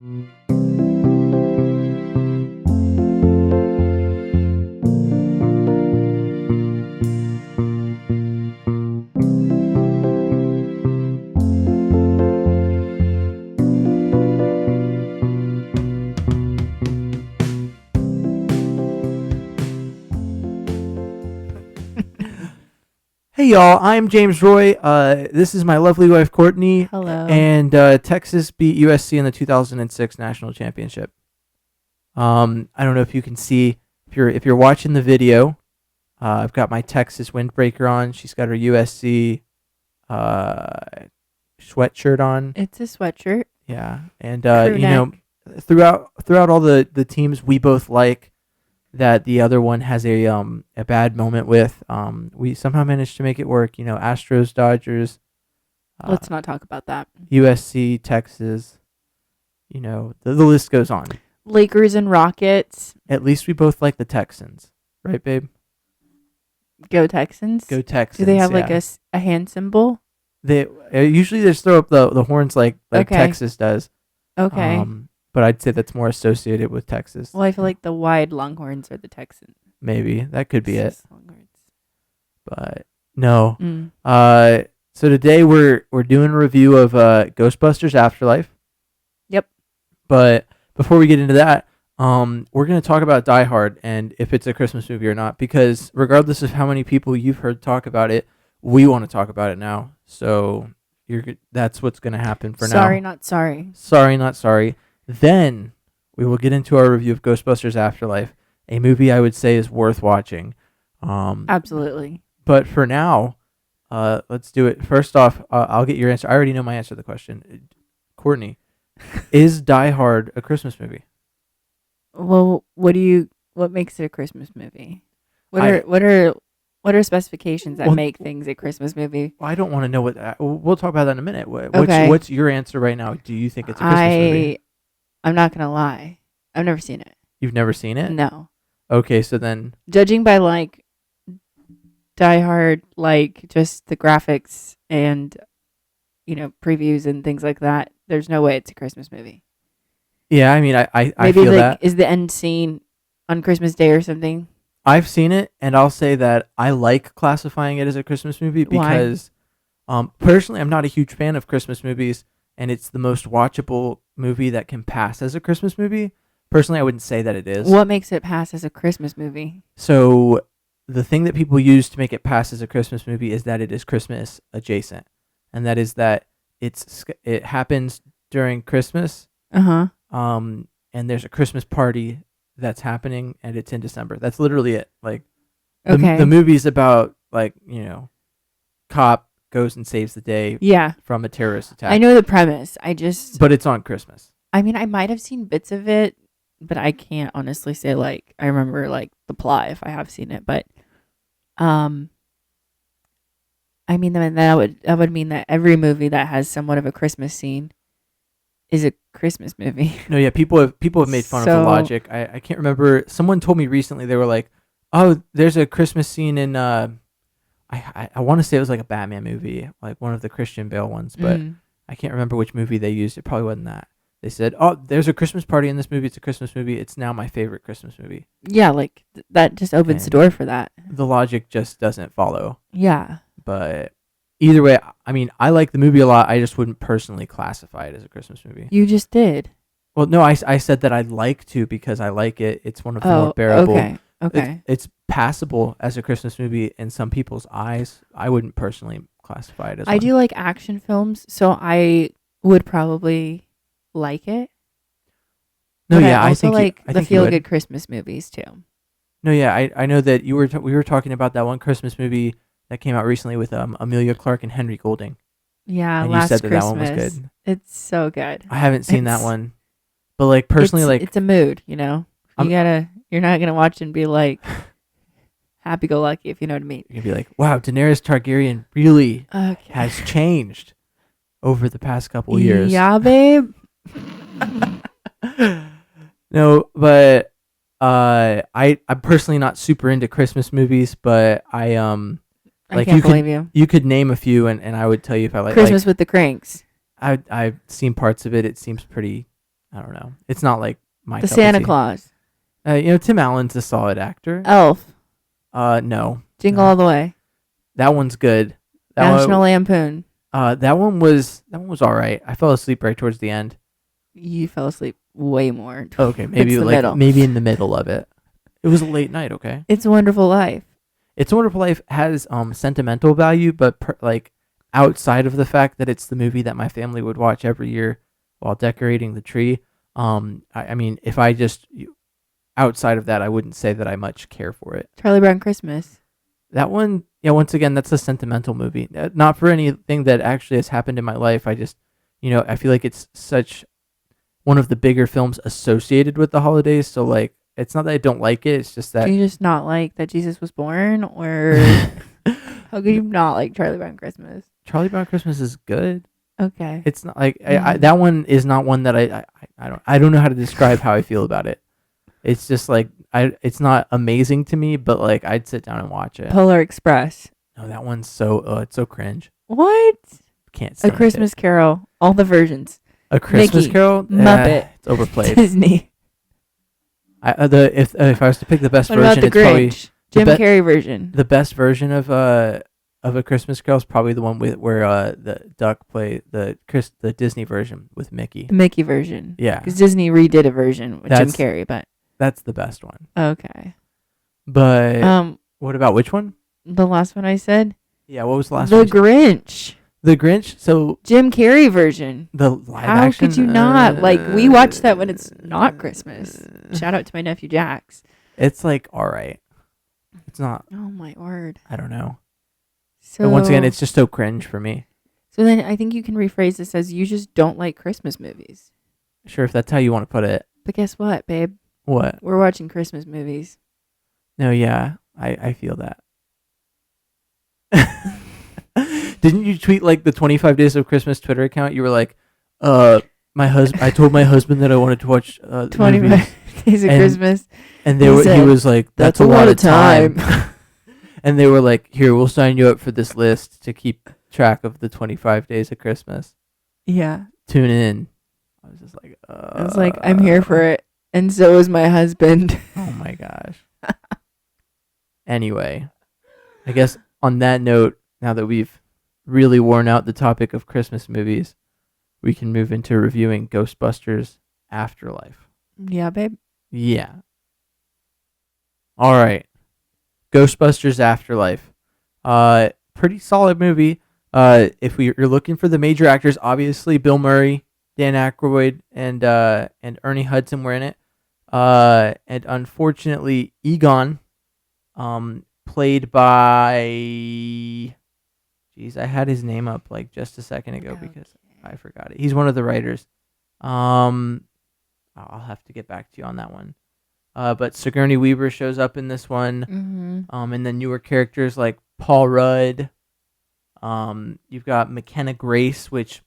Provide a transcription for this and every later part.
Hey y'all, I'm James Roy. This is my lovely wife Courtney. Hello. And Texas beat USC in the 2006 national championship. I don't know if you can see if you're watching the video. I've got my Texas windbreaker on. She's got her USC sweatshirt on. It's a sweatshirt. Yeah, and Crew neck. throughout all the teams we both like, that the other one has a bad moment with. We somehow managed to make it work. Astros, Dodgers. Let's not talk about that. USC, Texas. The list goes on. Lakers and Rockets. At least we both like the Texans, right, babe? Go Texans. Go Texans. Do they have yeah. like a hand symbol? They usually just throw up the horns like Okay. Texas does. Okay. But I'd say that's more associated with Texas. Well, I feel like the wide Longhorns are the Texans. Maybe that could be it. Longhorns. But no. Mm. So today we're doing a review of Ghostbusters Afterlife. Yep. But before we get into that, we're going to talk about Die Hard and if it's a Christmas movie or not, because regardless of how many people you've heard talk about it, we want to talk about it now. So that's what's going to happen for now. Sorry, not sorry. Sorry, not sorry. Then we will get into our review of Ghostbusters Afterlife, a movie I would say is worth watching. Absolutely. But for now, let's do it. First off, I'll get your answer. I already know my answer to the question. Courtney, is Die Hard a Christmas movie? Well, what makes it a Christmas movie? What are specifications that make things a Christmas movie? I don't want to know what. We'll talk about that in a minute. Okay. What's your answer right now? Do you think it's a Christmas movie? I'm not gonna lie. I've never seen it. You've never seen it? No. Okay, so then Judging by like Die Hard, like just the graphics and previews and things like that, there's no way it's a Christmas movie. yeah, I mean, I Maybe feel like that. is the end scene on Christmas Day or something? I've seen it, and I'll say that I like classifying it as a Christmas movie because, personally, I'm not a huge fan of Christmas movies, and it's the most watchable movie that can pass as a Christmas movie. Personally, I wouldn't say that it is. What makes it pass as a Christmas movie? So the thing that people use to make it pass as a Christmas movie is that it is Christmas adjacent, and that is that it happens during Christmas, and there's a Christmas party that's happening, and it's in December. That's literally it. Like, the movie's about cop goes and saves the day from a terrorist attack. I know the premise. But it's on Christmas. I mean, I might have seen bits of it, but I can't honestly say like I remember like the plot if I have seen it. But, I mean that would mean that every movie that has somewhat of a Christmas scene is a Christmas movie. No, yeah, people have made fun of the logic. I can't remember. Someone told me recently, they were like, "Oh, there's a Christmas scene in I want to say it was like a Batman movie, like one of the Christian Bale ones, but I can't remember which movie they used. It probably wasn't that. They said, "Oh, there's a Christmas party in this movie. It's a Christmas movie. It's now my favorite Christmas movie." Yeah, like that just opens the door for that. The logic just doesn't follow. Yeah. But either way, I mean, I like the movie a lot. I just wouldn't personally classify it as a Christmas movie. You just did. Well, no, I said that I'd like to because I like it. It's one of the more bearable. Okay. It's passable as a Christmas movie in some people's eyes. I wouldn't personally classify it as I do like action films, so I would probably like it. No, but yeah, I also think the feel-good Christmas movies too. No, yeah, I know that we were talking about that one Christmas movie that came out recently with Amelia Clarke and Henry Golding. Yeah, and Last you said that Christmas. that one was good. It's so good. I haven't seen that one, but like personally, it's a mood, You're not gonna watch and be like happy-go-lucky, if you know what I mean. You're gonna be like, wow, Daenerys Targaryen really has changed over the past couple years. Yeah, babe. No, but I'm personally not super into Christmas movies, but I can't believe you. You could name a few, and I would tell you if I like Christmas with the Cranks. I've seen parts of it. It seems pretty I don't know. It's not like my The cup of Santa tea. Claus. Tim Allen's a solid actor. Elf. No, Jingle no. All the Way. That one's good. National Lampoon. That one was all right. I fell asleep right towards the end. You fell asleep way more. Okay, maybe the like middle. maybe in the middle of it. It was a late night. Okay. It's a Wonderful Life. It's a Wonderful Life has sentimental value, but like outside of the fact that it's the movie that my family would watch every year while decorating the tree. I mean, if I just outside of that, I wouldn't say that I much care for it. Charlie Brown Christmas. That one, yeah. Once again, that's a sentimental movie. Not for anything that actually has happened in my life. I just, I feel like it's such one of the bigger films associated with the holidays. So like, it's not that I don't like it. It's just that. Do you just not like that Jesus was born, or how could you not like Charlie Brown Christmas? Charlie Brown Christmas is good. Okay. It's not like that one is not one that I don't know how to describe how I feel about it. It's just like it's not amazing to me, but like I'd sit down and watch it. Polar Express. No, that one's it's so cringe. What? Can't A stand Christmas Carol. All the versions. A Christmas Mickey, Carol. Muppet. It's overplayed. Disney. If I was to pick the best What version, about the it's probably Grinch? Jim Carrey version. the best version of A Christmas Carol is probably the one where the duck play the Disney version with Mickey. The Mickey version. Yeah, Because Disney redid a version with Jim That's- Carrey, but that's the best one. okay. But what about which one? The last one I said. Yeah, what was the last The one? Grinch. The Grinch. So Jim Carrey version. the live How action. could you not? Like, we watch that when it's not Christmas. Shout out to my nephew Jax. It's like all right. It's not. Oh my word. I don't know. So But once again, it's just so cringe for me. so then I think you can rephrase this as you just don't like Christmas movies. Sure, if that's how you want to put it. But guess what, babe? What? We're watching Christmas movies. No, yeah, I feel that. Didn't you tweet like the 25 Days of Christmas Twitter account? You were like, my husband. I told my husband that I wanted to watch 25 movies, Days of And Christmas. and He he said, was like, "That's a lot of time." And they were like, "Here, we'll sign you up for this list to keep track of the 25 Days of Christmas. Yeah. Tune in." I was just like, I was like, I'm here for it. And so is my husband. Oh my gosh. Anyway, I guess on that note, now that we've really worn out the topic of Christmas movies, we can move into reviewing Ghostbusters Afterlife. Yeah, babe. Yeah. All right. Ghostbusters Afterlife. Pretty solid movie. If you're looking for the major actors, obviously Bill Murray, Dan Aykroyd, and Ernie Hudson were in it. And unfortunately, Egon, played by, I had his name up like just a second ago because I forgot it. He's one of the writers. I'll have to get back to you on that one. But Sigourney Weaver shows up in this one. Mm-hmm. And then newer characters like Paul Rudd. You've got McKenna Grace, which,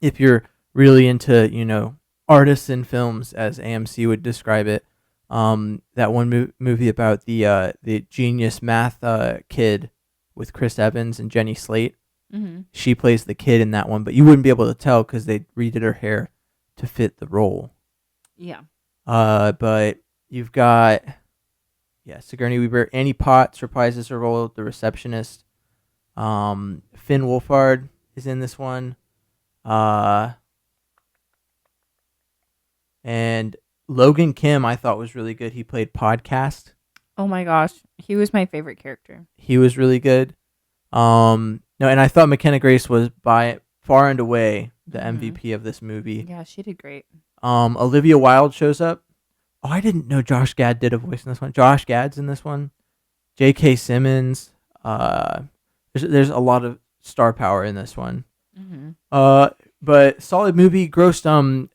if you're really into, artists in films, as AMC would describe it, that one movie about the genius math kid with Chris Evans and Jenny Slate. Mm-hmm. She plays the kid in that one, but you wouldn't be able to tell because they redid her hair to fit the role. Yeah. But you've got, Sigourney Weaver. Annie Potts reprises her role, the receptionist. Finn Wolfhard is in this one. And Logan Kim, I thought was really good. He played Podcast. Oh my gosh. He was my favorite character. He was really good. No, and I thought McKenna Grace was by far and away the MVP of this movie. Yeah, she did great. Olivia Wilde shows up. Oh, I didn't know Josh Gad did a voice in this one. Josh Gad's in this one. J.K. Simmons. There's a lot of star power in this one. Mm-hmm. But solid movie. Grossed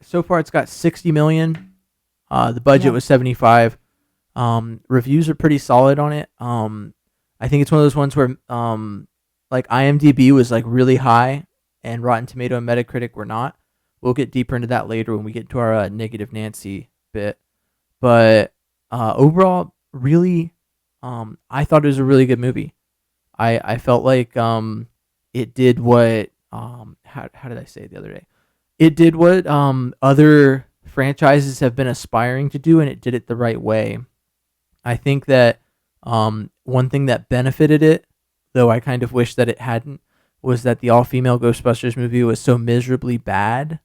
so far it's got 60 million. The budget was 75. Reviews are pretty solid on it. I think it's one of those ones where like IMDb was like really high and Rotten Tomato and Metacritic were not. We'll get deeper into that later when we get to our Negative Nancy bit. But overall, really, I thought it was a really good movie. I felt like it did what how did I say it the other day? it did what other franchises have been aspiring to do, and it did it the right way. I think that one thing that benefited it, though I kind of wish that it hadn't, was that the all-female Ghostbusters movie was so miserably bad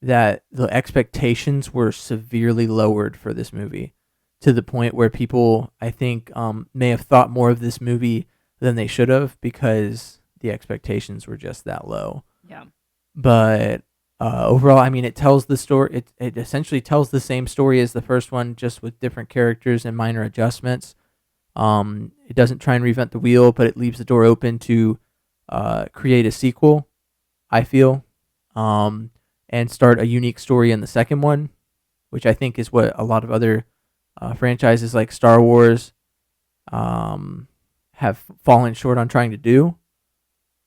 that the expectations were severely lowered for this movie, to the point where people, I think, may have thought more of this movie than they should have, because the expectations were just that low. Yeah. But overall, I mean, it tells the story. It essentially tells the same story as the first one, just with different characters and minor adjustments. It doesn't try and reinvent the wheel, but it leaves the door open to create a sequel, I feel, and start a unique story in the second one, which I think is what a lot of other franchises like Star Wars have fallen short on trying to do.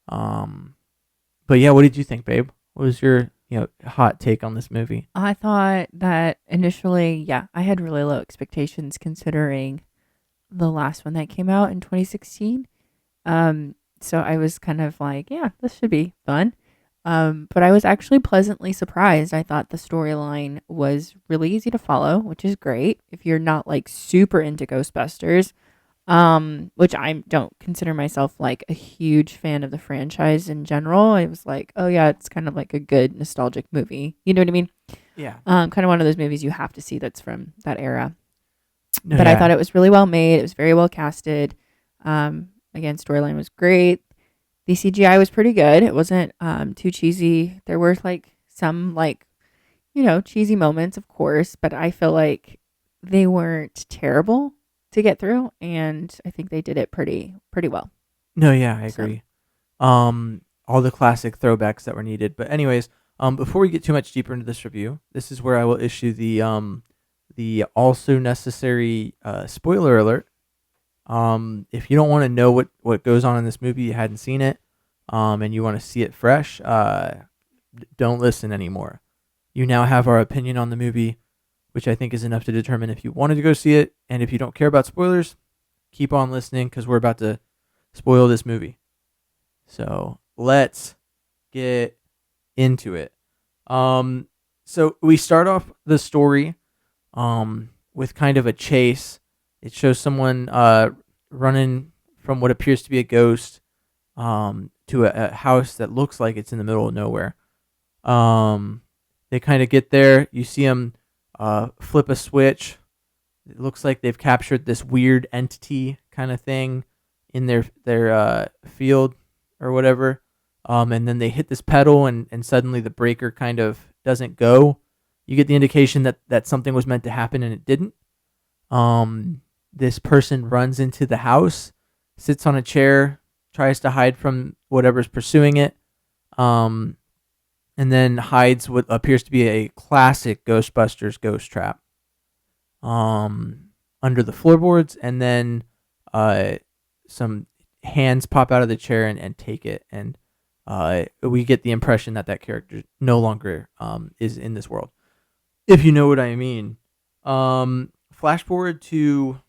But yeah, what did you think, babe? What was your hot take on this movie? I thought that initially, yeah, I had really low expectations considering the last one that came out in 2016. So I was kind of like, yeah, this should be fun. But I was actually pleasantly surprised. I thought the storyline was really easy to follow, which is great if you're not like super into Ghostbusters. Which I don't consider myself like a huge fan of the franchise in general. I was like, oh yeah, it's kind of like a good nostalgic movie. You know what I mean? Yeah. Kind of one of those movies you have to see that's from that era. No, But yeah. I thought it was really well made. It was very well casted. Again, storyline was great. The CGI was pretty good. It wasn't too cheesy. There were like some like, cheesy moments, of course, but I feel like they weren't terrible to get through, and I think they did it pretty well. No, yeah, I So, agree. All the classic throwbacks that were needed. But anyways, before we get too much deeper into this review, this is where I will issue the also necessary spoiler alert. If you don't want to know what goes on in this movie, you hadn't seen it, and you want to see it fresh, don't listen anymore. You now have our opinion on the movie, which I think is enough to determine if you wanted to go see it. And if you don't care about spoilers, keep on listening, because we're about to spoil this movie. So let's get into it. So we start off the story with kind of a chase. It shows someone running from what appears to be a ghost to a house that looks like it's in the middle of nowhere. They kind of get there. You see them flip a switch. It looks like they've captured this weird entity kind of thing in their field or whatever. And then they hit this pedal, and suddenly the breaker kind of doesn't go. You get the indication that something was meant to happen and it didn't. This person runs into the house, sits on a chair, tries to hide from whatever's pursuing it, and then hides what appears to be a classic Ghostbusters ghost trap under the floorboards, and then some hands pop out of the chair and take it, and we get the impression that character no longer is in this world, if you know what I mean. Flash forward to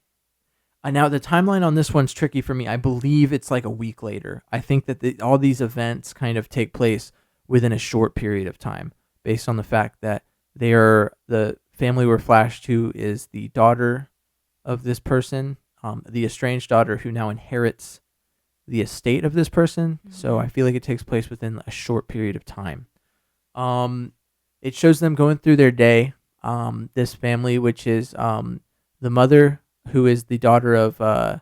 now the timeline on this one's tricky for me. I believe it's like a week later. I think that all these events kind of take place within a short period of time, based on the fact that the family we're flashed to is the daughter of this person, the estranged daughter who now inherits the estate of this person. Mm-hmm. So I feel like it takes place within a short period of time. It shows them going through their day. This family, which is the mother, who is the daughter of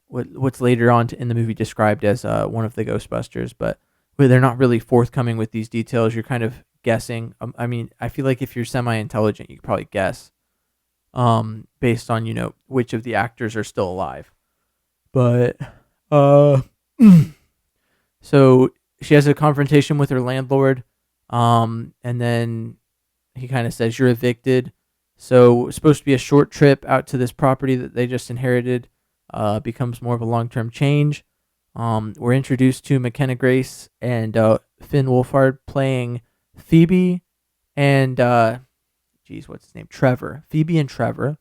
what's later on in the movie described as one of the Ghostbusters, but they're not really forthcoming with these details. You're kind of guessing. I mean, I feel like if you're semi-intelligent, you could probably guess based on, which of the actors are still alive. But so she has a confrontation with her landlord, and then he kind of says, "You're evicted." So it's supposed to be a short trip out to this property that they just inherited. Becomes more of a long-term change. We're introduced to McKenna Grace and Finn Wolfhard playing Phoebe and what's his name? Trevor. Phoebe and Trevor,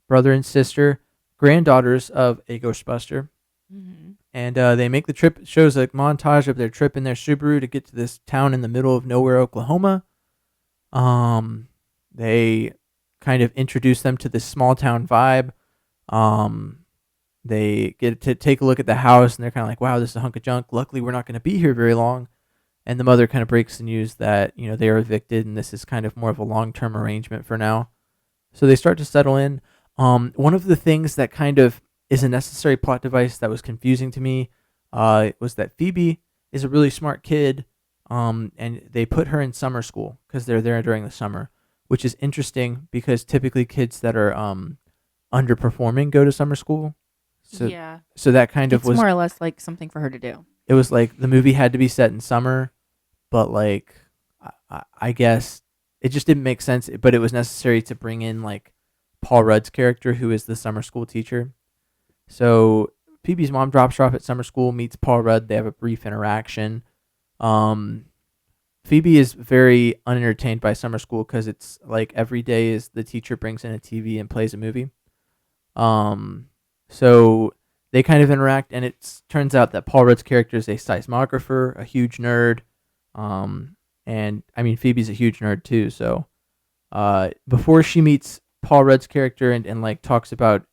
brother and sister, granddaughters of a Ghostbuster. Mm-hmm. and they make the trip. It shows a montage of their trip in their Subaru to get to this town in the middle of nowhere, Oklahoma. They kind of introduce them to this small town vibe. Um, they get to take a look at the house, and they're kind of like, "Wow, this is a hunk of junk. Luckily, we're not going to be here very long." And the mother kind of breaks the news that they are evicted, and this is kind of more of a long-term arrangement for now. So they start to settle in. One of the things that kind of is a necessary plot device that was confusing to me was that Phoebe is a really smart kid, and they put her in summer school because they're there during the summer, which is interesting because typically kids that are underperforming go to summer school. So, Yeah. so that kind of It's was more or less like something for her to do. it was like the movie had to be set in summer, but like I guess it just didn't make sense. But it was necessary to bring in like Paul Rudd's character, who is the summer school teacher. So Phoebe's mom drops her off at summer school, meets Paul Rudd. They have a brief interaction. Um, Phoebe is very unentertained by summer school because it's like every day is the teacher brings in a TV and plays a movie. So they kind of interact, and it turns out that Paul Rudd's character is a seismographer, a huge nerd. And I mean Phoebe's a huge nerd too. So, before she meets Paul Rudd's character and like talks about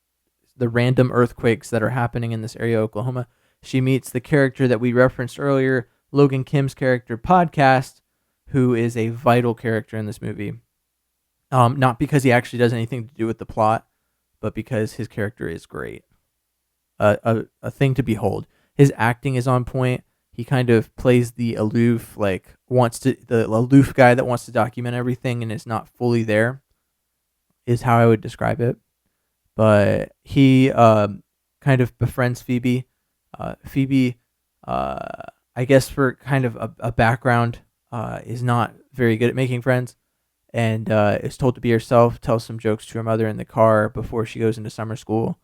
the random earthquakes that are happening in this area of Oklahoma, she meets the character that we referenced earlier, Logan Kim's character, Podcast, who is a vital character in this movie. Not because he actually does anything to do with the plot, but because his character is great. A thing to behold. His acting is on point. He kind of plays the aloof, like the aloof guy that wants to document everything and is not fully there, is how I would describe it. But he kind of befriends Phoebe. Phoebe, I guess for kind of a background, is not very good at making friends, and is told to be herself, tells some jokes to her mother in the car before she goes into summer school,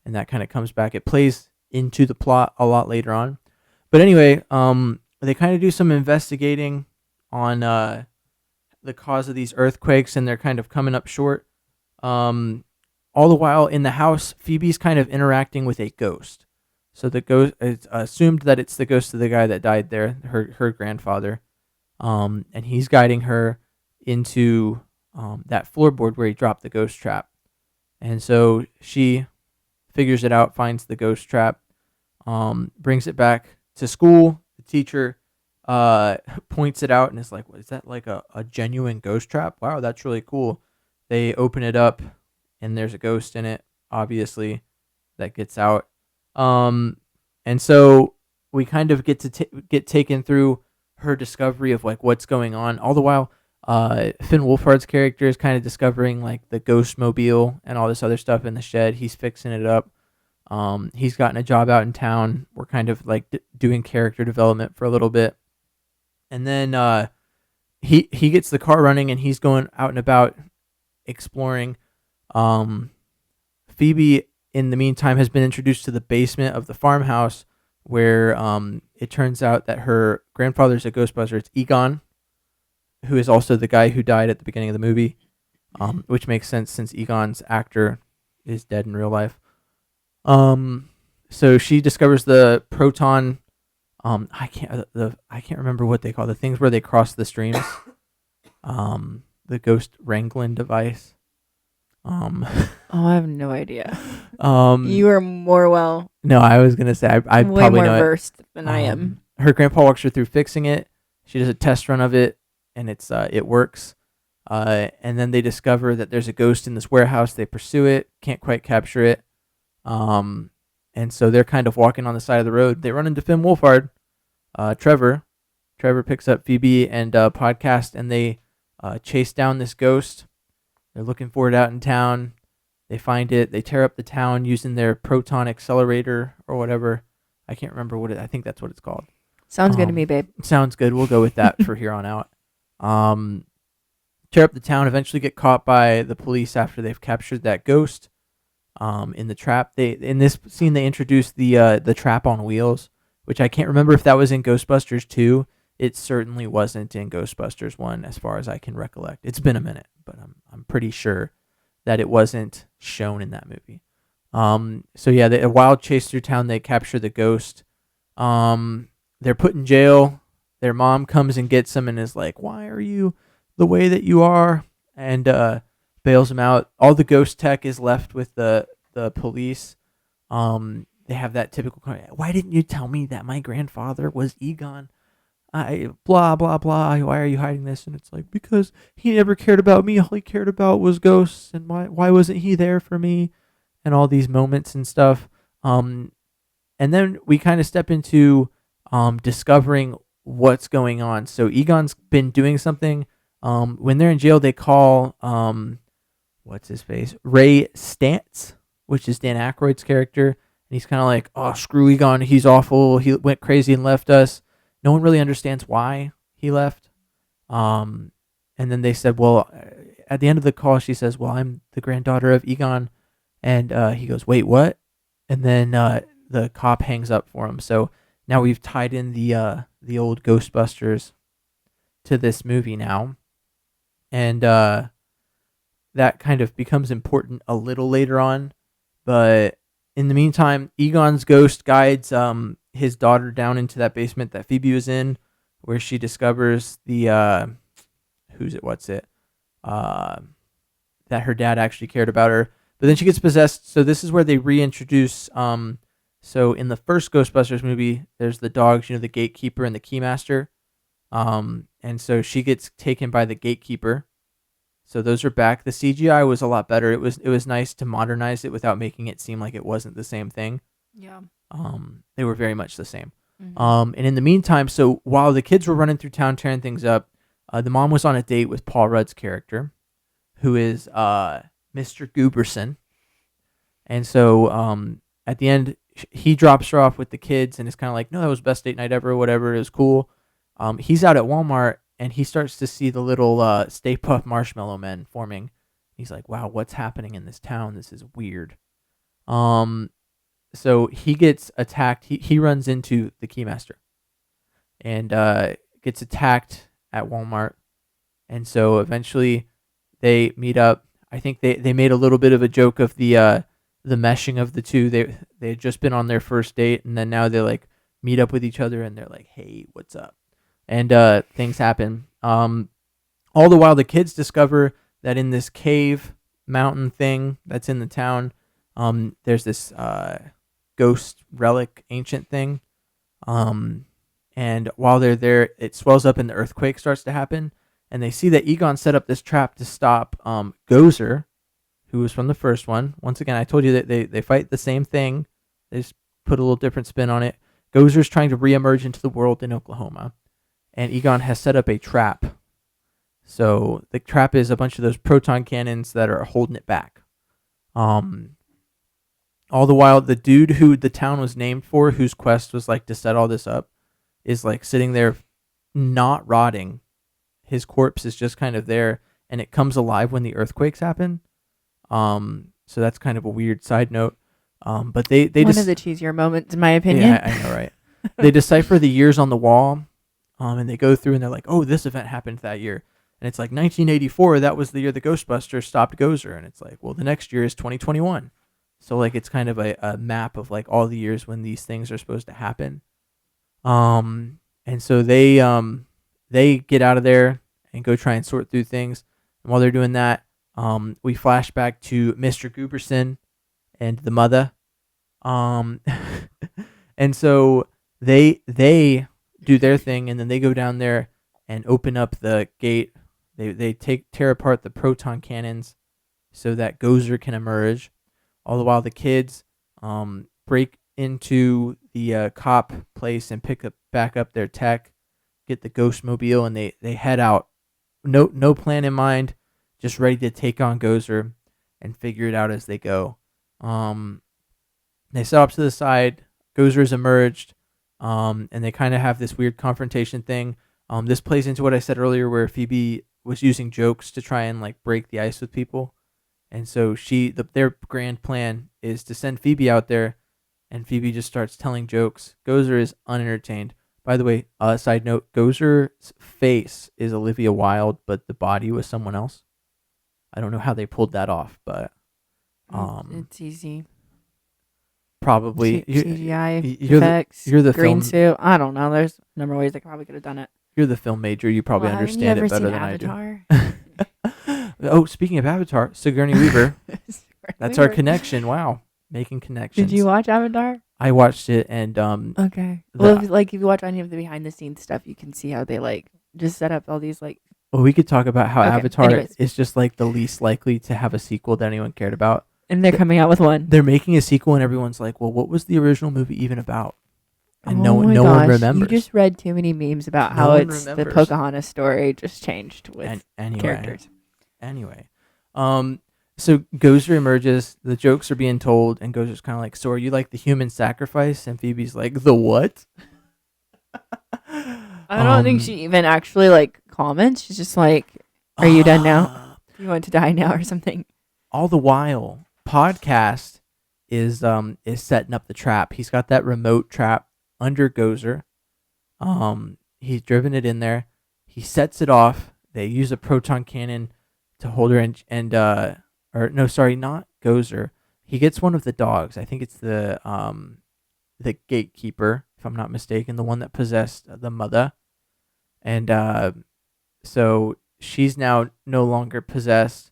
and that kind of comes back. It plays into the plot a lot later on. But anyway, they kind of do some investigating on the cause of these earthquakes, and they're kind of coming up short. All the while in the house, Phoebe's kind of interacting with a ghost. So the ghost, it's assumed that it's the ghost of the guy that died there, her grandfather. And he's guiding her into that floorboard where he dropped the ghost trap. And so she figures it out, finds the ghost trap, brings it back to school. The teacher points it out and is like, "What is that? Like a genuine ghost trap? Wow, that's really cool." They open it up, and there's a ghost in it, obviously, that gets out. And so we kind of get to get taken through her discovery of like what's going on. All the while, Finn Wolfhard's character is kind of discovering like the ghost mobile and all this other stuff in the shed. He's fixing it up. He's gotten a job out in town. We're kind of like doing character development for a little bit, and then he gets the car running and he's going out and about exploring. Phoebe, in the meantime, has been introduced to the basement of the farmhouse where it turns out that her grandfather's a Ghostbuster. It's Egon, who is also the guy who died at the beginning of the movie, which makes sense since Egon's actor is dead in real life. So she discovers the proton. I can't remember what they call the things where they cross the streams. The ghost wrangling device. Oh, I have no idea. Um, You are more well, no, I was gonna say I way probably more know versed than I it. am. Her grandpa walks her through fixing it. She does a test run of it, and it works. And then they discover that there's a ghost in this warehouse. They pursue it, can't quite capture it. And so they're kind of walking on the side of the road. They run into Finn Wolfhard, Trevor. Trevor picks up Phoebe and Podcast, and they chase down this ghost. They're looking for it out in town. They find it. They tear up the town using their proton accelerator or whatever. I can't remember I think that's what it's called. Sounds good to me, babe. Sounds good. We'll go with that for here on out. Tear up the town. Eventually get caught by the police after they've captured that ghost. In the trap. In this scene they introduced the trap on wheels, which I can't remember if that was in Ghostbusters 2. It certainly wasn't in Ghostbusters 1 as far as I can recollect. It's been a minute, but I'm pretty sure that it wasn't shown in that movie. So yeah, a wild chase through town. They capture the ghost. They're put in jail. Their mom comes and gets them and is like, "Why are you the way that you are?" And bails them out. All the ghost tech is left with the police. They have that typical, "Why didn't you tell me that my grandfather was Egon? I blah blah blah. Why are you hiding this?" And it's like, because he never cared about me. All he cared about was ghosts, and why wasn't he there for me? And all these moments and stuff. And then we kind of step into discovering what's going on. So Egon's been doing something. When they're in jail, they call what's his face, Ray Stantz, which is Dan Aykroyd's character, and he's kind of like, "Oh, screw Egon, he's awful. He went crazy and left us." No one really understands why he left. Um, and then they said, "Well," at the end of the call, she says, "Well, I'm the granddaughter of Egon," and he goes, "Wait, what?" And then the cop hangs up for him. So now we've tied in the old Ghostbusters to this movie now, and that kind of becomes important a little later on. But in the meantime, Egon's ghost guides his daughter down into that basement that Phoebe was in, where she discovers the what's it uh, that her dad actually cared about her. But then she gets possessed. So this is where they reintroduce. So in the first Ghostbusters movie, there's the dogs, the gatekeeper and the keymaster. And so she gets taken by the gatekeeper. So those are back. The CGI was a lot better. It was nice to modernize it without making it seem like it wasn't the same thing. Yeah. They were very much the same. Mm-hmm. And in the meantime, so while the kids were running through town tearing things up, the mom was on a date with Paul Rudd's character, who is Mr. Gooberson. And so at the end, he drops her off with the kids and is kind of like, "No, that was best date night ever," or whatever. It was cool. He's out at Walmart and he starts to see the little Stay Puft Marshmallow Men forming. He's like, "Wow, what's happening in this town? This is weird." Um, so he gets attacked. He runs into the Keymaster and gets attacked at Walmart. And so eventually they meet up. I think they made a little bit of a joke of the meshing of the two. They had just been on their first date, and then now they like meet up with each other, and they're like, "Hey, what's up?" And things happen. All the while, the kids discover that in this cave mountain thing that's in the town, there's this ghost relic ancient thing. And while they're there, it swells up and the earthquake starts to happen. And they see that Egon set up this trap to stop Gozer, who was from the first one. Once again, I told you that they fight the same thing. They just put a little different spin on it. Gozer's trying to reemerge into the world in Oklahoma. And Egon has set up a trap. So the trap is a bunch of those proton cannons that are holding it back. All the while, the dude who the town was named for, whose quest was like to set all this up, is like sitting there not rotting. His corpse is just kind of there, and it comes alive when the earthquakes happen. So that's kind of a weird side note. But they one of the cheesier moments, in my opinion. Yeah, I know, right? They decipher the years on the wall, and they go through and they're like, "Oh, this event happened that year," and it's like 1984. That was the year the Ghostbusters stopped Gozer, and it's like, well, the next year is 2021. So like it's kind of a map of like all the years when these things are supposed to happen. And so they get out of there and go try and sort through things. And while they're doing that, we flash back to Mr. Gooberson and the mother. And so they do their thing, and then they go down there and open up the gate. They tear apart the proton cannons so that Gozer can emerge. All the while, the kids break into the cop place and back up their tech, get the Ghostmobile, and they head out. No plan in mind, just ready to take on Gozer and figure it out as they go. They set off to the side. Gozer's emerged, and they kind of have this weird confrontation thing. This plays into what I said earlier, where Phoebe was using jokes to try and like break the ice with people. And so their grand plan is to send Phoebe out there, and Phoebe just starts telling jokes. Gozer is unentertained. By the way, side note, Gozer's face is Olivia Wilde, but the body was someone else. I don't know how they pulled that off, but It's easy. probably CGI you're effects, you're the green film suit. I don't know. There's a number of ways they probably could have done it. you're the film major. You probably Well, haven't you understand ever it better seen than I do. Avatar? Oh, speaking of Avatar, Sigourney Weaver. That's our Weaver. connection. Wow, making connections. Did you watch Avatar? I watched it, and Okay. the, Well, if you watch any of the behind the scenes stuff, you can see how they just set up all these well, we could talk about how Okay, Avatar anyways. is just like the least likely to have a sequel that anyone cared about. and they're coming out with one. They're making a sequel, and everyone's like, "Well, what was the original movie even about?" And oh my no gosh, one remembers. You just read too many memes about No how one it's remembers. the Pocahontas story just changed with anyway, characters. Anyway, so Gozer emerges. The jokes are being told, and Gozer's kind of like, "So are you like the human sacrifice?" And Phoebe's like, "The what?" I don't think she even actually comments. She's just like, "Are you done now? You want to die now or something?" All the while, Podcast is setting up the trap. He's got that remote trap under Gozer. He's driven it in there. He sets it off. They use a proton cannon to hold her or no, sorry, not Gozer. He gets one of the dogs. I think it's the gatekeeper, if I'm not mistaken, the one that possessed the mother. And so she's now no longer possessed,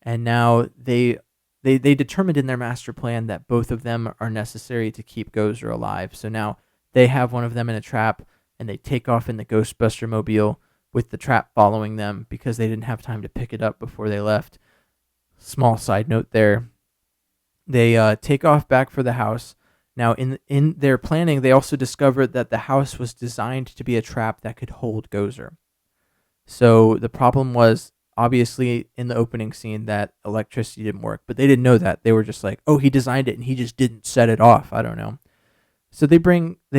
and now they determined in their master plan that both of them are necessary to keep Gozer alive. So now they have one of them in a trap, and they take off in the Ghostbuster mobile with the trap following them because they didn't have time to pick it up before they left. Small side note there. They take off back for the house. Now, in their planning, they also discovered that the house was designed to be a trap that could hold Gozer. So the problem was, obviously, in the opening scene, that electricity didn't work. But they didn't know that. They were just like, oh, he designed it and he just didn't set it off. I don't know. So they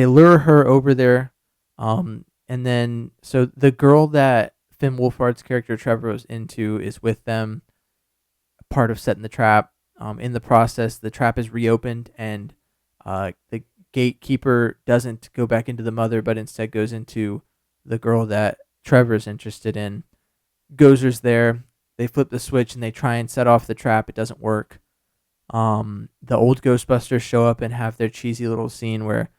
lure her over there. And then, so the girl that Finn Wolfhard's character Trevor was into is with them, part of setting the trap. In the process, the trap is reopened, and the gatekeeper doesn't go back into the mother, but instead goes into the girl that Trevor's interested in. Gozer's there. They flip the switch and they try and set off the trap. It doesn't work. The old Ghostbusters show up and have their cheesy little scene where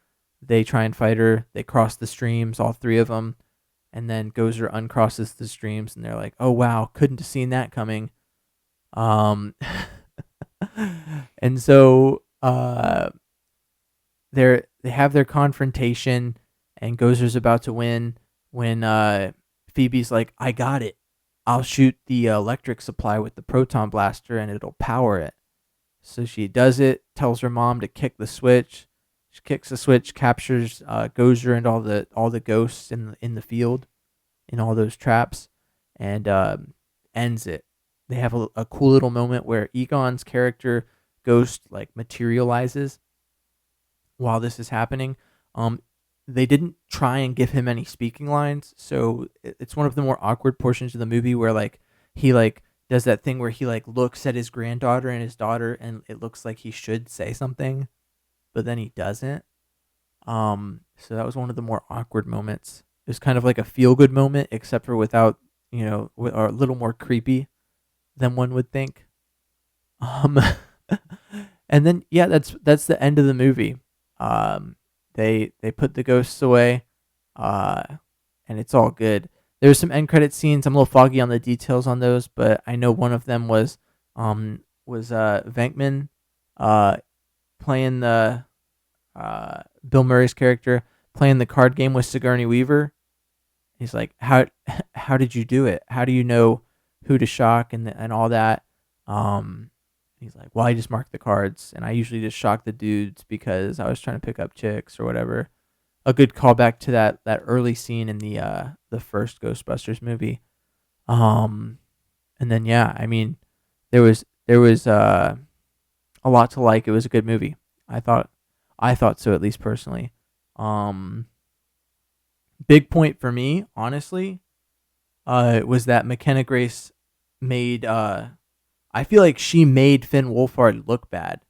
they try and fight her. They cross the streams, all three of them, and then Gozer uncrosses the streams, and they're like, "Oh wow, couldn't have seen that coming." And so they have their confrontation, and Gozer's about to win when Phoebe's like, "I got it. I'll shoot the electric supply with the proton blaster, and it'll power it." So she does it. Tells her mom to kick the switch. She kicks the switch, captures Gozer and all the ghosts in the field, in all those traps, and ends it. They have a cool little moment where Egon's character Ghost materializes while this is happening. They didn't try and give him any speaking lines, so it's one of the more awkward portions of the movie where he does that thing where he looks at his granddaughter and his daughter, and it looks like he should say something, but then he doesn't. So that was one of the more awkward moments. It was kind of like a feel good moment, except for without, or a little more creepy than one would think. And then that's the end of the movie. They put the ghosts away, and it's all good. There's some end credit scenes. I'm a little foggy on the details on those, but I know one of them was Venkman playing the Bill Murray's character playing the card game with Sigourney Weaver. He's like, how did you do it? How do you know who to shock and all that? He's like, well, I just mark the cards, and I usually just shock the dudes because I was trying to pick up chicks or whatever. A good callback to that early scene in the first Ghostbusters movie. And then there was a lot to like. It was a good movie. I thought so, at least personally. Big point for me, honestly, was that McKenna Grace made I feel like she made Finn Wolfhard look bad.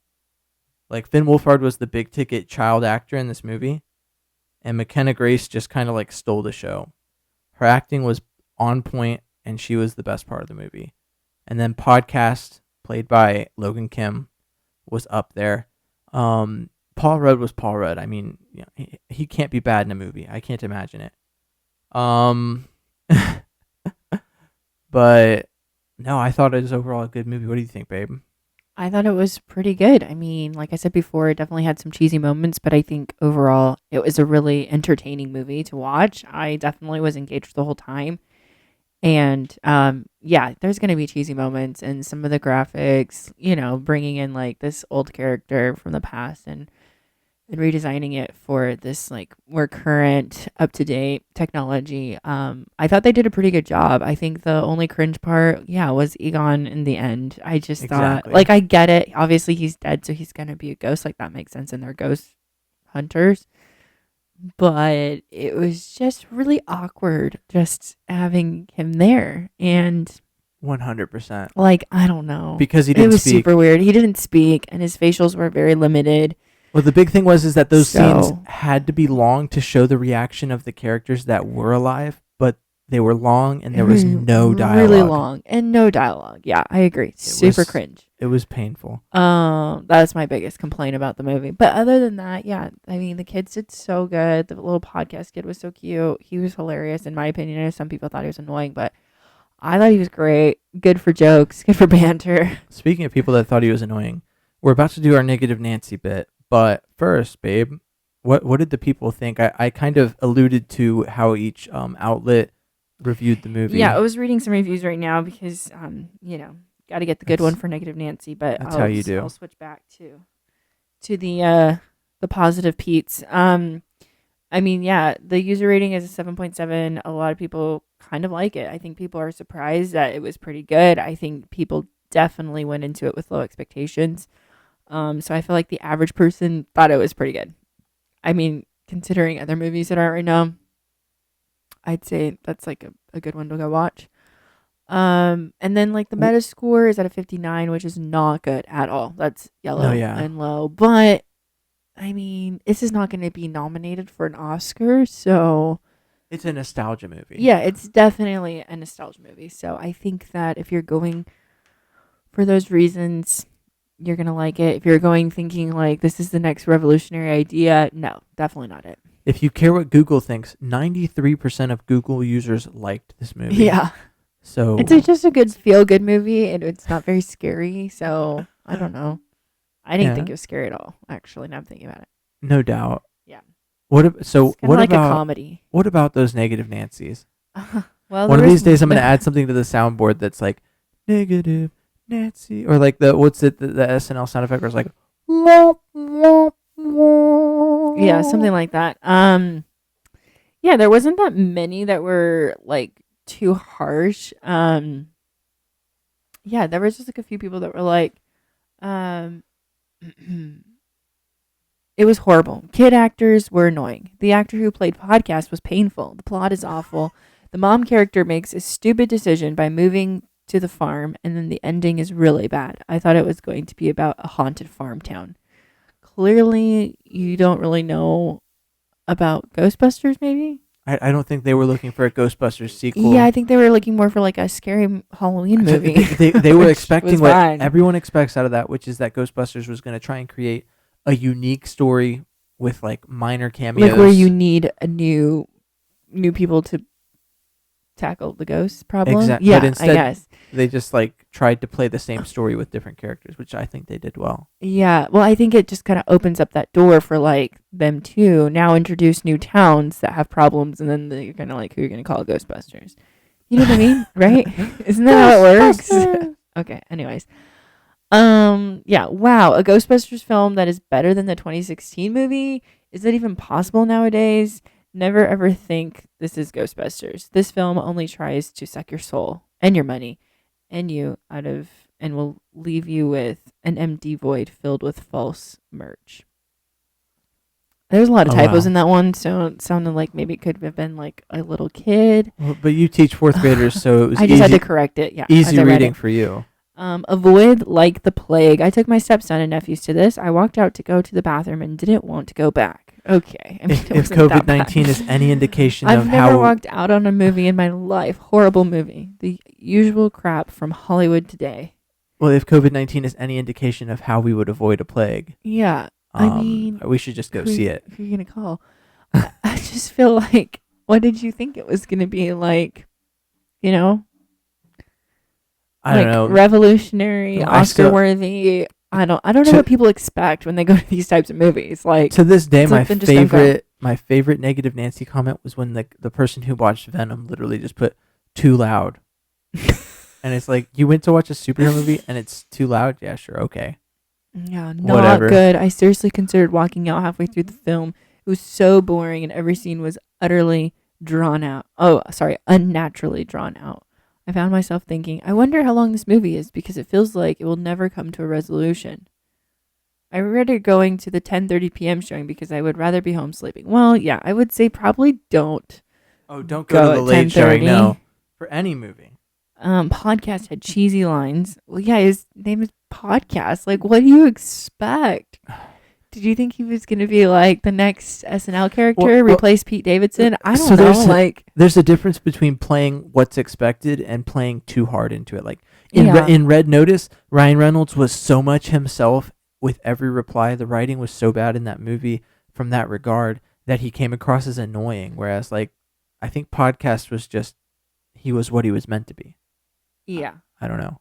Like, Finn Wolfhard was the big ticket child actor in this movie, and McKenna Grace just kind of stole the show. Her acting was on point, and she was the best part of the movie. And then Podcast, played by Logan Kim, was up there. Paul Rudd was Paul Rudd. I mean, he can't be bad in a movie. I can't imagine it. Um, but no, I thought it was overall a good movie. What do you think, babe? I thought it was pretty good. I mean, like I said before, it definitely had some cheesy moments, but I think overall it was a really entertaining movie to watch. I definitely was engaged the whole time. And yeah, there's going to be cheesy moments and some of the graphics, bringing in like this old character from the past and redesigning it for this like more current, up to date technology. I thought they did a pretty good job. I think the only cringe part, was Egon in the end. I just thought, like, I get it. Obviously, he's dead, so he's gonna be a ghost. Like that makes sense, and they're ghost hunters. But it was just really awkward, just having him there, and 100%. like I don't know, because he didn't it was speak. super weird. He didn't speak, and his facials were very limited. Well, the big thing is that those scenes had to be long to show the reaction of the characters that were alive, but they were long and there was no dialogue. Really long and no dialogue. Yeah, I agree. Super cringe. It was painful. That's my biggest complaint about the movie. But other than that, yeah, I mean, the kids did so good. The little podcast kid was so cute. He was hilarious, in my opinion. I know some people thought he was annoying, but I thought he was great. Good for jokes. Good for banter. Speaking of people that thought he was annoying, we're about to do our Negative Nancy bit. But first, babe, what did the people think? I kind of alluded to how each outlet reviewed the movie. Yeah, I was reading some reviews right now because, got to get the good one for Negative Nancy. But that's how you do. I'll switch back to the positive Pete's. I mean, yeah, the user rating is a 7.7. A lot of people kind of like it. I think people are surprised that it was pretty good. I think people definitely went into it with low expectations. So I feel like the average person thought it was pretty good. I mean, considering other movies that are out right now, I'd say that's like a good one to go watch. And then like the Metascore is at a 59, which is not good at all. That's yellow and low. But I mean, this is not going to be nominated for an Oscar, so it's a nostalgia movie. Yeah, it's definitely a nostalgia movie. So I think that if you're going for those reasons, you're going to like it. If you're going thinking like this is the next revolutionary idea, no, definitely not it. If you care what Google thinks, 93% of Google users liked this movie. Yeah. So it's just a good feel-good movie, and it's not very scary. So I don't know. I didn't think it was scary at all, actually, now I'm thinking about it. No doubt. Yeah. What like about a comedy? What about those Negative Nancys? Well, one of these days I'm going to add something to the soundboard that's like Negative Nancy, or like the SNL sound effect was like yeah, something like that. Yeah, there wasn't that many that were like too harsh. Yeah, there was just like a few people that were like it was horrible. Kid actors were annoying. The actor who played Podcast was painful. The plot is awful. The mom character makes a stupid decision by moving to the farm, and then the ending is really bad. I thought it was going to be about a haunted farm town. Clearly, you don't really know about Ghostbusters, maybe? I don't think they were looking for a Ghostbusters sequel. Yeah, I think they were looking more for like a scary Halloween movie. They were expecting what everyone expects out of that, which is that Ghostbusters was going to try and create a unique story with like minor cameos. Like where you need a new people to tackle the ghost problem. Exactly. Yeah, but instead, I guess they just like tried to play the same story with different characters, which I think they did well. Yeah, well, I think it just kind of opens up that door for like them to now introduce new towns that have problems, and then you're kind of like, who are you going to call Ghostbusters? You know what I mean, right? Isn't that how it works? Okay. Anyways, yeah. Wow, a Ghostbusters film that is better than the 2016 movie. Is that even possible nowadays? Never ever think this is Ghostbusters. This film only tries to suck your soul and your money and you out of, and will leave you with an empty void filled with false merch. There's a lot of typos in that one, so it sounded like maybe it could have been like a little kid. Well, but you teach fourth graders, so it was I just had to correct it. Yeah, easy reading for you. Avoid like the plague. I took my stepson and nephews to this. I walked out to go to the bathroom and didn't want to go back. Okay. I mean, if COVID-19 is any indication I've never walked out on a movie in my life. Horrible movie. The usual crap from Hollywood today. Well, if COVID-19 is any indication of how we would avoid a plague. Yeah. I mean, We should just go see it. Who are you gonna call? I just feel like, what did you think it was gonna be like? You know, I don't know. Revolutionary, Oscar worthy. I don't know what people expect when they go to these types of movies. Like, to this day, my favorite negative Nancy comment was when the person who watched Venom literally just put "too loud," and it's like, you went to watch a superhero movie and it's too loud. Yeah, sure, okay. Yeah, not good. I seriously considered walking out halfway through the film. It was so boring, and every scene was utterly drawn out. Oh, sorry, unnaturally drawn out. I found myself thinking, I wonder how long this movie is, because it feels like it will never come to a resolution. I regretted going to the 10:30 p.m. showing because I would rather be home sleeping. Well, yeah, I would say probably don't. Oh, don't go to the late showing, no. For any movie. Podcast had cheesy lines. Well, yeah, his name is Podcast. Like, what do you expect? Did you think he was going to be like the next SNL character, replace Pete Davidson? I don't know. There's a difference between playing what's expected and playing too hard into it. Like in Red Notice, Ryan Reynolds was so much himself with every reply. The writing was so bad in that movie from that regard that he came across as annoying. Whereas, like, I think Podcast was just, he was what he was meant to be. Yeah. I don't know.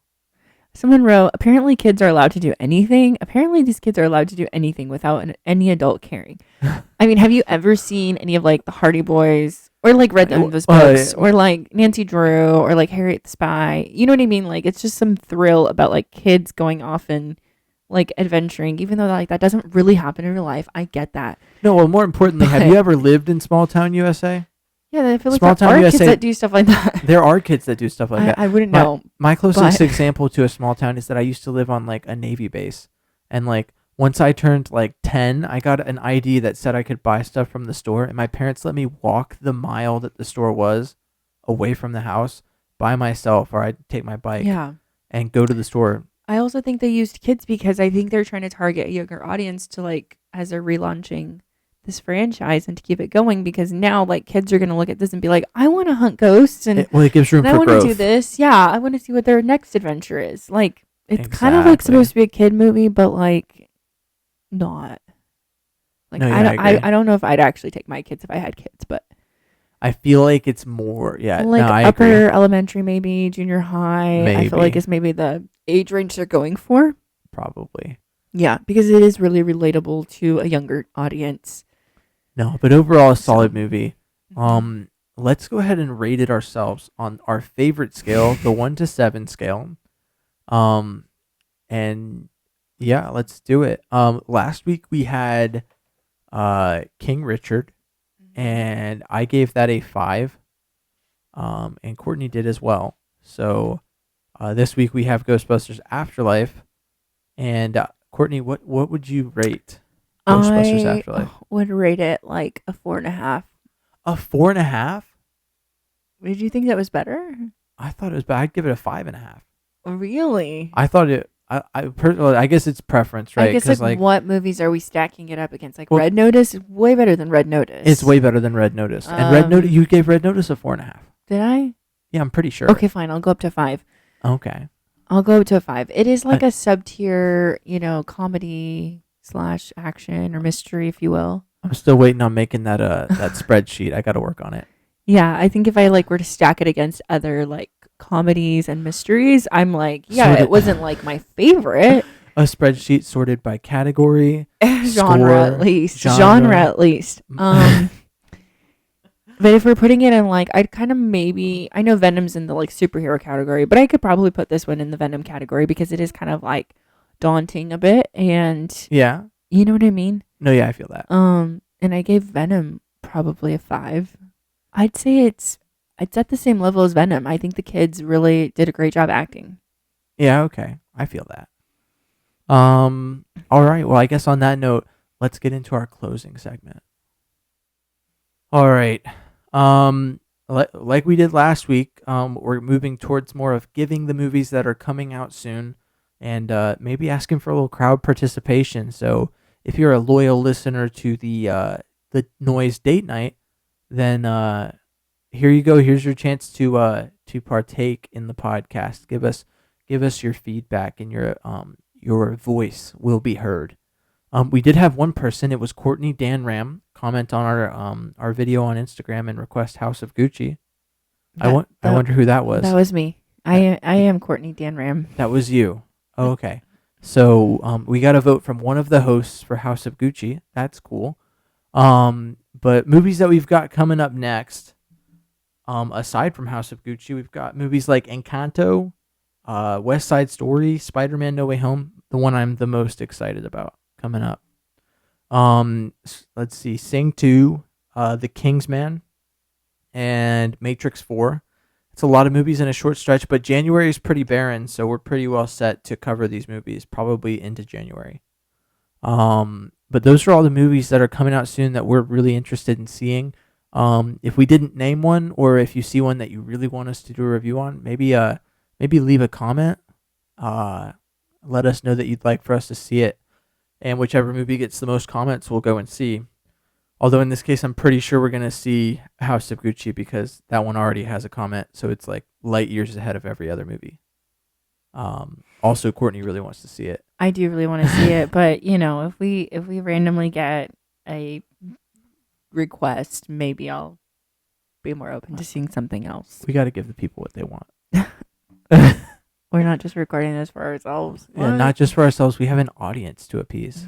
Someone wrote, apparently kids are allowed to do anything. Apparently these kids are allowed to do anything without any adult caring. I mean, have you ever seen any of like the Hardy Boys or like read those books or like Nancy Drew or like Harriet the Spy? You know what I mean? Like, it's just some thrill about like kids going off and like adventuring, even though like that doesn't really happen in real life. I get that. No, well, more importantly, have you ever lived in small town USA? Yeah, I feel like there are kids that do stuff like that. There are kids that do stuff like that. I wouldn't know. My closest example to a small town is that I used to live on like a Navy base. And like once I turned like 10, I got an ID that said I could buy stuff from the store. And my parents let me walk the mile that the store was away from the house by myself, or I'd take my bike and go to the store. I also think they used kids because I think they're trying to target a younger audience to like, as they're relaunching this franchise and to keep it going, because now like kids are going to look at this and be like, I want to hunt ghosts and it gives room for growth. I want to do this. Yeah, I want to see what their next adventure is. Like, it's kind of like supposed to be a kid movie, but like not. Like, I don't know if I'd actually take my kids if I had kids, but I feel like it's more like upper elementary, maybe junior high. Maybe. I feel like it's maybe the age range they're going for. Probably. Yeah, because it is really relatable to a younger audience. No, but overall, a solid movie. Let's go ahead and rate it ourselves on our favorite scale, the 1 to 7 scale. And yeah, let's do it. Last week we had King Richard, and I gave that a 5. And Courtney did as well. So this week we have Ghostbusters Afterlife, and Courtney, what would you rate Ghostbusters Afterlife? I would rate it like a 4.5. A 4.5? Did you think that was better? I thought it was bad. I'd give it a 5.5. Really? I thought it. I guess it's preference, right? I guess like what movies are we stacking it up against? Like Red Notice is way better than Red Notice. It's way better than Red Notice. And Red Notice, you gave Red Notice a 4.5. Did I? Yeah, I'm pretty sure. Okay, fine. I'll go up to 5. Okay. I'll go up to a 5. It is like a sub-tier, comedy / action or mystery, if you will. I'm still waiting on making that that spreadsheet. I got to work on it. Yeah, I think if I were to stack it against other like comedies and mysteries, I'm like, it wasn't like my favorite. A spreadsheet sorted by category, genre at least. But if we're putting it in like, I'd kind of I know Venom's in the like superhero category, but I could probably put this one in the Venom category because it is kind of like daunting a bit, and yeah, you know what I mean? No, yeah, I feel that. And I gave Venom probably a 5. I'd say it's at the same level as Venom. I think the kids really did a great job acting. Yeah, okay. I feel that. All right. Well, I guess on that note, let's get into our closing segment. All right. Like we did last week, we're moving towards more of giving the movies that are coming out soon, and maybe asking for a little crowd participation. So if you're a loyal listener to the Noise Date Night, then here you go. Here's your chance to partake in the podcast. Give us your feedback, and your voice will be heard. We did have one person. It was Courtney Danram comment on our video on Instagram and request House of Gucci. I wonder who that was. That was me. I am Courtney Danram. That was you. Oh, okay. So we got a vote from one of the hosts for House of Gucci. That's cool. But movies that we've got coming up next, aside from House of Gucci, we've got movies like Encanto, West Side Story, Spider-Man No Way Home, the one I'm the most excited about coming up. Let's see, Sing 2, The Kingsman, and Matrix 4. It's a lot of movies in a short stretch, but January is pretty barren, so we're pretty well set to cover these movies, probably into January. But those are all the movies that are coming out soon that we're really interested in seeing. If we didn't name one, or if you see one that you really want us to do a review on, maybe leave a comment. Let us know that you'd like for us to see it, and whichever movie gets the most comments, we'll go and see. Although in this case, I'm pretty sure we're gonna see House of Gucci because that one already has a comment, so it's like light years ahead of every other movie. Also, Courtney really wants to see it. I do really want to see it, but if we randomly get a request, maybe I'll be more open to seeing something else. We got to give the people what they want. We're not just recording this for ourselves. Yeah, not just for ourselves. We have an audience to appease.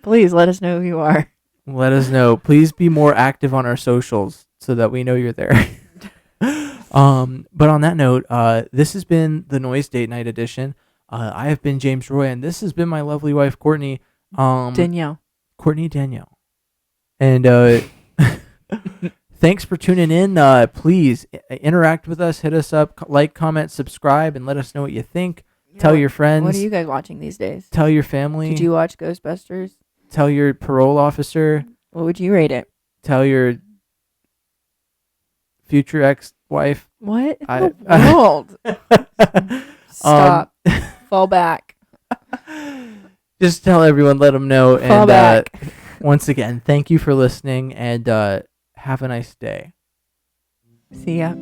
Please let us know who you are. Let us know. Please be more active on our socials so that we know you're there. But on that note, this has been the Noise Date Night edition. I have been James Roy, and this has been my lovely wife, Courtney. Danielle. Courtney Danielle. And thanks for tuning in. Please interact with us. Hit us up. Like, comment, subscribe, and let us know what you think. Tell your friends. What are you guys watching these days? Tell your family. Did you watch Ghostbusters? Tell your parole officer. What would you rate it? Tell your future ex-wife. What in the world? Stop. Fall back. Just tell everyone. Let them know. Fall back. Once again, thank you for listening, and have a nice day. See ya.